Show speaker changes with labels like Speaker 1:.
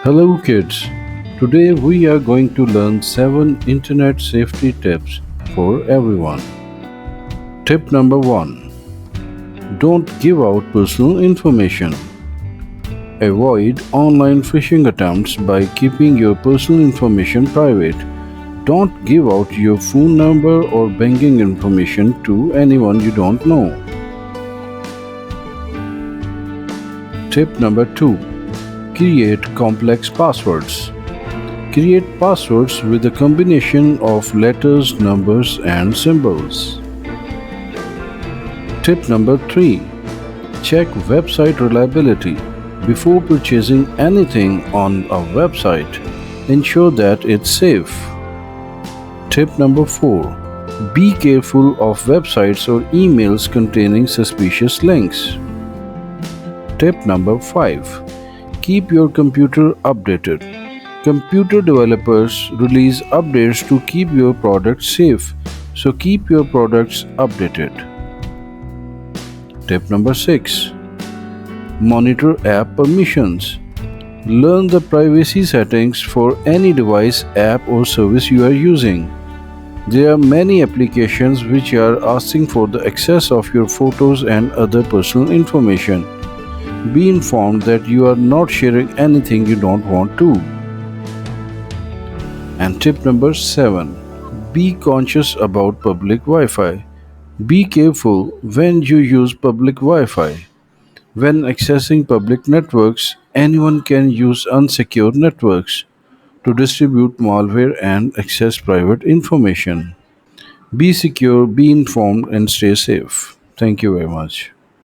Speaker 1: Hello kids. Today we are going to learn 7 internet safety tips for everyone. Tip number 1. Don't give out personal information. Avoid online phishing attempts by keeping your personal information private. Don't give out your phone number or banking information to anyone you don't know. Tip number 2. Create complex passwords. Create passwords with a combination of letters, numbers, and symbols. Tip number 3. Check website reliability. Before purchasing anything on a website, ensure that it's safe. Tip number 4. Be careful of websites or emails containing suspicious links. Tip number 5. Keep your computer updated. Computer developers release updates to keep your products safe, so keep your products updated. Tip number 6. Monitor app permissions. Learn the privacy settings for any device, app, or service you are using. There are many applications which are asking for the access of your photos and other personal information. Be informed that you are not sharing anything you don't want to. And tip number 7. Be conscious about public Wi-Fi. Be careful when you use public Wi-Fi. When accessing public networks, anyone can use unsecured networks to distribute malware and access private information. Be secure, be informed, and stay safe. Thank you very much.